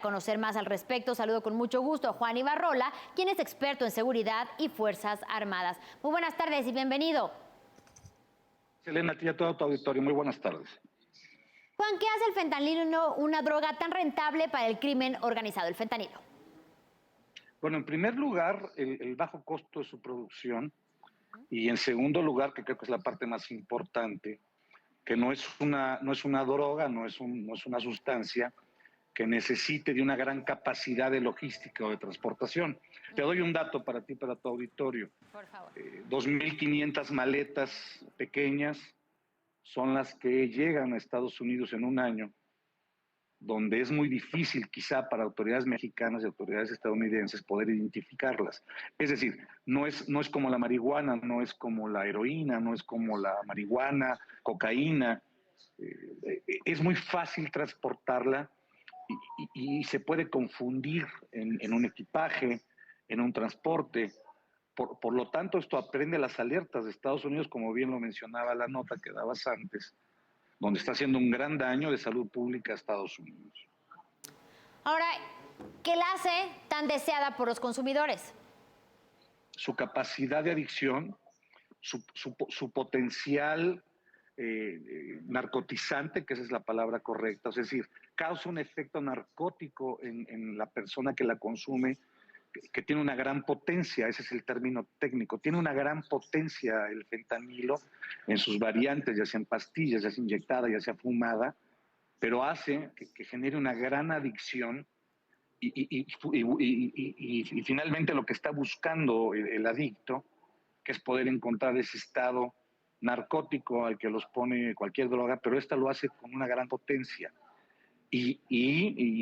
Conocer más al respecto, saludo con mucho gusto a Juan Ibarrola, quien es experto en seguridad y Fuerzas Armadas. Muy buenas tardes y bienvenido. Elena, a ti y a todo tu auditorio, muy buenas tardes. Juan, ¿qué hace el fentanilo una droga tan rentable para el crimen organizado, el fentanilo? Bueno, en primer lugar, el bajo costo de su producción, y en segundo lugar, que creo que es la parte más importante, que no es una droga, no es una sustancia que necesite de una gran capacidad de logística o de transportación. Te doy un dato para ti, para tu auditorio. Por favor. 2.500 maletas pequeñas son las que llegan a Estados Unidos en un año, donde es muy difícil quizá para autoridades mexicanas y autoridades estadounidenses poder identificarlas. Es decir, no es como la marihuana, no es como la heroína, no es como la marihuana, cocaína. Es muy fácil transportarla y se puede confundir en un equipaje, en un transporte. Por lo tanto, esto aprende las alertas de Estados Unidos, como bien lo mencionaba la nota que dabas antes, donde está haciendo un gran daño de salud pública a Estados Unidos. Ahora, ¿qué la hace tan deseada por los consumidores? Su capacidad de adicción, su potencial narcotizante, que esa es la palabra correcta, es decir, causa un efecto narcótico en la persona que la consume, que tiene una gran potencia, ese es el término técnico, tiene una gran potencia el fentanilo en sus variantes, ya sea en pastillas, ya sea inyectada, ya sea fumada, pero hace que genere una gran adicción y finalmente lo que está buscando el adicto, que es poder encontrar ese estado narcótico al que los pone cualquier droga, pero esta lo hace con una gran potencia y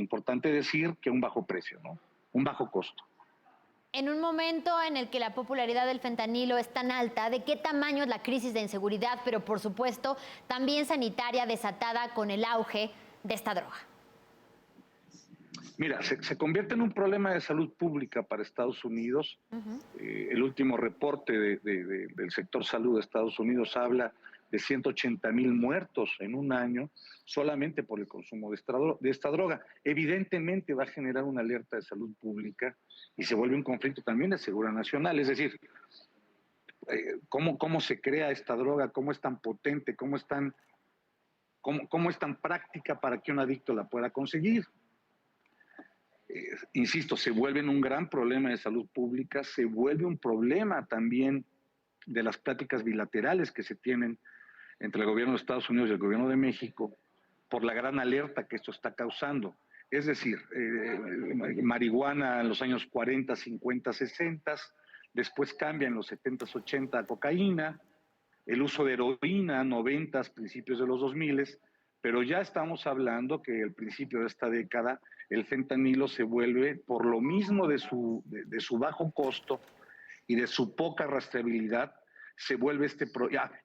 importante decir que un bajo precio, ¿no? Un bajo costo. En un momento en el que la popularidad del fentanilo es tan alta, ¿de qué tamaño es la crisis de inseguridad, pero por supuesto también sanitaria desatada con el auge de esta droga? Mira, se convierte en un problema de salud pública para Estados Unidos. El último reporte del sector salud de Estados Unidos habla de 180,000 muertos en un año solamente por el consumo de esta droga. Evidentemente va a generar una alerta de salud pública y se vuelve un conflicto también de seguridad nacional. Es decir, ¿cómo se crea esta droga? ¿Cómo es tan potente? ¿Cómo es tan práctica para que un adicto la pueda conseguir? Insisto, se vuelve un gran problema de salud pública, se vuelve un problema también de las pláticas bilaterales que se tienen entre el gobierno de Estados Unidos y el gobierno de México por la gran alerta que esto está causando. Es decir, marihuana en los años 40, 50, 60, después cambia en los 70, 80 a cocaína, el uso de heroína, 90, principios de los 2000, pero ya estamos hablando que al principio de esta década el fentanilo se vuelve, por lo mismo de su bajo costo y de su poca rastreabilidad, se vuelve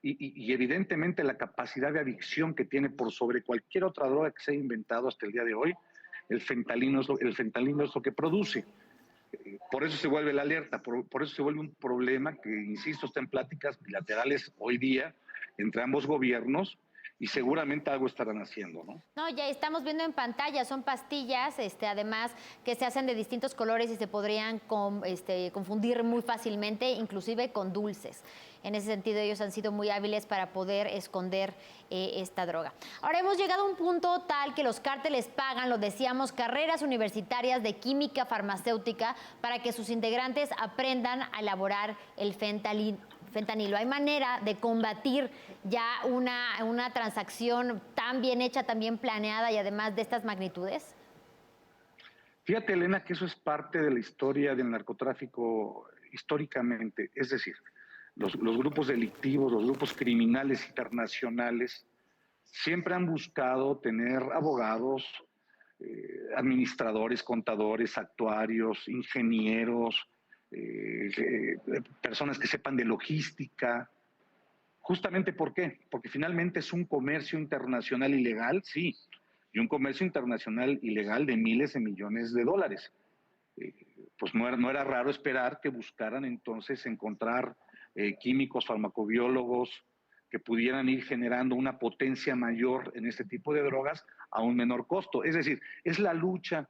y evidentemente la capacidad de adicción que tiene por sobre cualquier otra droga que se haya inventado hasta el día de hoy, el fentanilo es lo que produce. Por eso se vuelve la alerta, por eso se vuelve un problema que, insisto, está en pláticas bilaterales hoy día entre ambos gobiernos y seguramente algo estarán haciendo, ¿no? No, ya estamos viendo en pantalla, son pastillas, además que se hacen de distintos colores y se podrían confundir muy fácilmente, inclusive con dulces. En ese sentido, ellos han sido muy hábiles para poder esconder esta droga. Ahora hemos llegado a un punto tal que los cárteles pagan, lo decíamos, carreras universitarias de química farmacéutica para que sus integrantes aprendan a elaborar el fentanilo. ¿Hay manera de combatir ya una transacción tan bien hecha, tan bien planeada y además de estas magnitudes? Fíjate, Elena, que eso es parte de la historia del narcotráfico históricamente. Es decir, los grupos delictivos, los grupos criminales internacionales siempre han buscado tener abogados, administradores, contadores, actuarios, ingenieros, personas que sepan de logística. Justamente, ¿por qué? Porque finalmente es un comercio internacional ilegal, sí, y un comercio internacional ilegal de miles de millones de dólares. Pues no era raro esperar que buscaran entonces encontrar químicos, farmacobiólogos, que pudieran ir generando una potencia mayor en este tipo de drogas a un menor costo. Es decir, es la lucha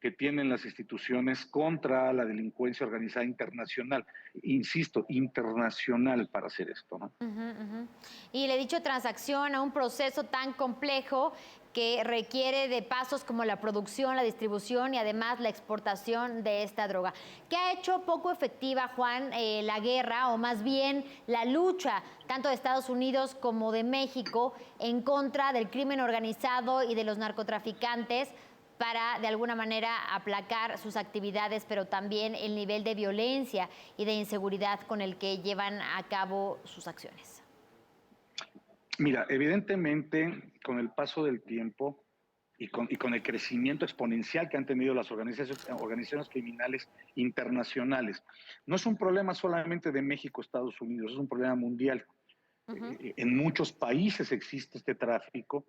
que tienen las instituciones contra la delincuencia organizada internacional. Insisto, internacional para hacer esto, ¿no? Y le he dicho transacción a un proceso tan complejo que requiere de pasos como la producción, la distribución y además la exportación de esta droga. ¿Qué ha hecho poco efectiva, Juan, la guerra o más bien la lucha tanto de Estados Unidos como de México en contra del crimen organizado y de los narcotraficantes para de alguna manera aplacar sus actividades, pero también el nivel de violencia y de inseguridad con el que llevan a cabo sus acciones? Mira, evidentemente, con el paso del tiempo y con el crecimiento exponencial que han tenido las organizaciones criminales internacionales, no es un problema solamente de México, Estados Unidos, es un problema mundial. En muchos países existe este tráfico,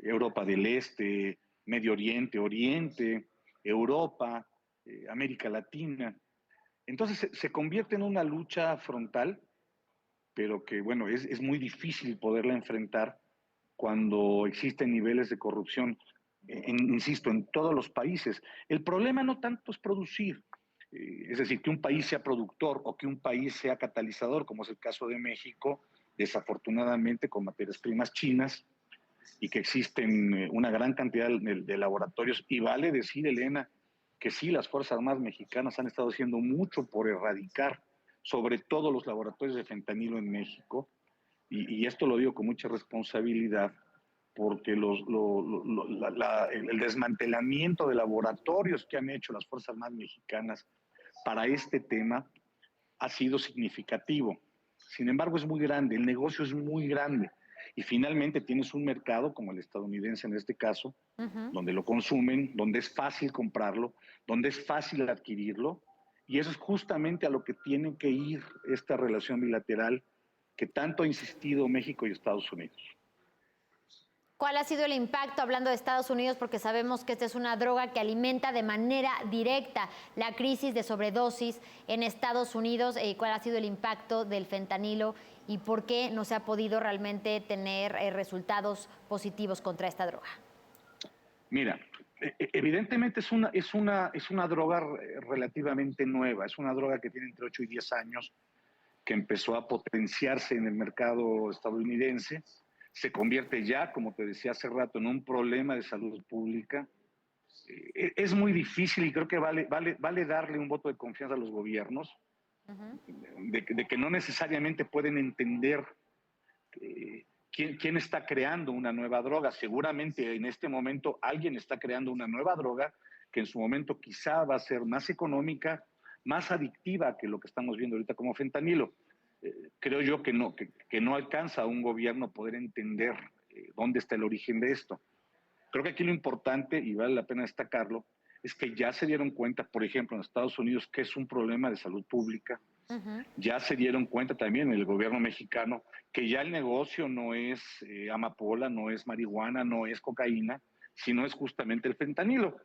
Europa del Este, Medio Oriente, Oriente, Europa, América Latina. Entonces se convierte en una lucha frontal, pero que, bueno, es muy difícil poderla enfrentar cuando existen niveles de corrupción, insisto, en todos los países. El problema no tanto es producir, es decir, que un país sea productor o que un país sea catalizador, como es el caso de México, desafortunadamente con materias primas chinas, y que existen una gran cantidad de laboratorios. Y vale decir, Elena, que sí, las Fuerzas Armadas mexicanas han estado haciendo mucho por erradicar, sobre todo los laboratorios de fentanilo en México, y esto lo digo con mucha responsabilidad, porque el desmantelamiento de laboratorios que han hecho las Fuerzas Armadas mexicanas para este tema ha sido significativo. Sin embargo, es muy grande, el negocio es muy grande. Y finalmente tienes un mercado, como el estadounidense en este caso, donde lo consumen, donde es fácil comprarlo, donde es fácil adquirirlo. Y eso es justamente a lo que tiene que ir esta relación bilateral que tanto ha insistido México y Estados Unidos. ¿Cuál ha sido el impacto, hablando de Estados Unidos, porque sabemos que esta es una droga que alimenta de manera directa la crisis de sobredosis en Estados Unidos? ¿Cuál ha sido el impacto del fentanilo y por qué no se ha podido realmente tener resultados positivos contra esta droga? Mira, evidentemente es una droga relativamente nueva, es una droga que tiene entre 8 y 10 años, que empezó a potenciarse en el mercado estadounidense, se convierte ya, como te decía hace rato, en un problema de salud pública. Es muy difícil y creo que vale darle un voto de confianza a los gobiernos, de que no necesariamente pueden entender quién está creando una nueva droga. Seguramente en este momento alguien está creando una nueva droga que en su momento quizá va a ser más económica, más adictiva que lo que estamos viendo ahorita como fentanilo. Creo yo que no alcanza a un gobierno poder entender dónde está el origen de esto. Creo que aquí lo importante, y vale la pena destacarlo, es que ya se dieron cuenta, por ejemplo, en Estados Unidos, que es un problema de salud pública. Ya se dieron cuenta también en el gobierno mexicano que ya el negocio no es amapola, no es marihuana, no es cocaína, sino es justamente el fentanilo.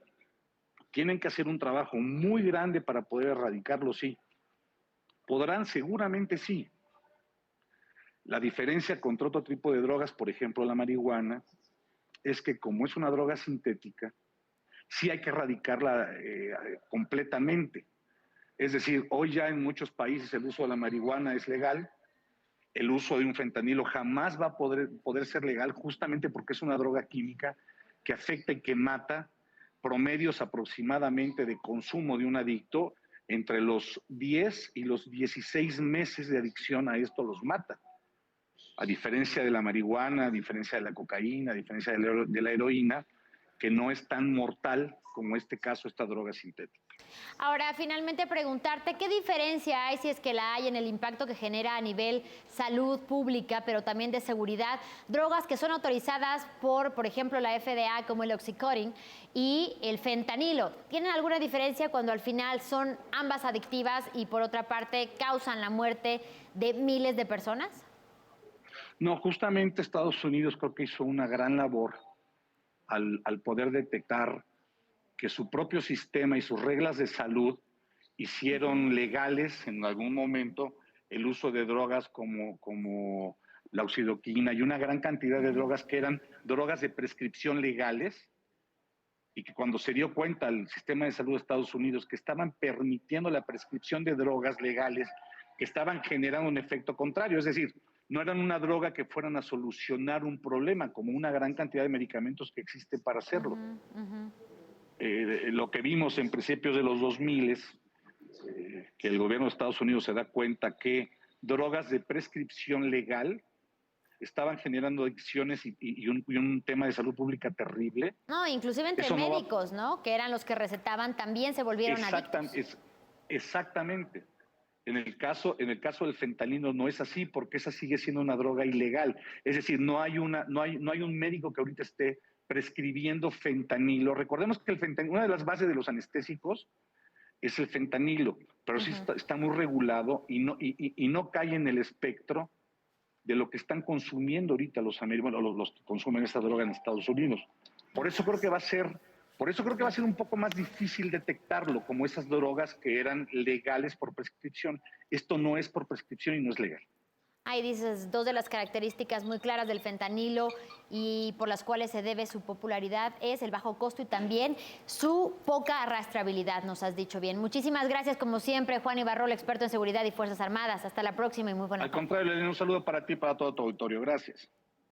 Tienen que hacer un trabajo muy grande para poder erradicarlo, sí. ¿Podrán? Seguramente sí. La diferencia contra otro tipo de drogas, por ejemplo la marihuana, es que como es una droga sintética, sí hay que erradicarla completamente. Es decir, hoy ya en muchos países el uso de la marihuana es legal, el uso de un fentanilo jamás va a poder ser legal justamente porque es una droga química que afecta y que mata. Promedios aproximadamente de consumo de un adicto entre los 10 y los 16 meses de adicción a esto los mata. A diferencia de la marihuana, a diferencia de la cocaína, a diferencia de la heroína, que no es tan mortal como este caso, esta droga sintética. Ahora, finalmente preguntarte, ¿qué diferencia hay, si es que la hay, en el impacto que genera a nivel salud pública, pero también de seguridad, drogas que son autorizadas por ejemplo, la FDA, como el Oxycontin y el fentanilo? ¿Tienen alguna diferencia cuando al final son ambas adictivas y por otra parte causan la muerte de miles de personas? No, justamente Estados Unidos creo que hizo una gran labor al poder detectar que su propio sistema y sus reglas de salud hicieron legales en algún momento el uso de drogas como la oxidoquina y una gran cantidad de drogas que eran drogas de prescripción legales, y que cuando se dio cuenta el sistema de salud de Estados Unidos que estaban permitiendo la prescripción de drogas legales que estaban generando un efecto contrario, es decir, no eran una droga que fueran a solucionar un problema, como una gran cantidad de medicamentos que existen para hacerlo. Lo que vimos en principios de los 2000 es que el gobierno de Estados Unidos se da cuenta que drogas de prescripción legal estaban generando adicciones y un tema de salud pública terrible. No, inclusive entre Eso médicos, ¿no? Que eran los que recetaban, también se volvieron adictos. Exactamente. En el caso del fentanilo no es así, porque esa sigue siendo una droga ilegal. Es decir, no hay un médico que ahorita esté prescribiendo fentanilo. Recordemos que una de las bases de los anestésicos es el fentanilo, pero sí está muy regulado y no cae en el espectro de lo que están consumiendo ahorita los americanos, los que consumen esta droga en Estados Unidos. Por eso creo que va a ser un poco más difícil detectarlo, como esas drogas que eran legales por prescripción. Esto no es por prescripción y no es legal. Ahí dices, dos de las características muy claras del fentanilo y por las cuales se debe su popularidad es el bajo costo y también su poca arrastrabilidad, nos has dicho bien. Muchísimas gracias, como siempre, Juan Ibarrola, experto en seguridad y Fuerzas Armadas. Hasta la próxima y muy buena tarde. Al contrario, Elena, un saludo para ti y para todo tu auditorio. Gracias.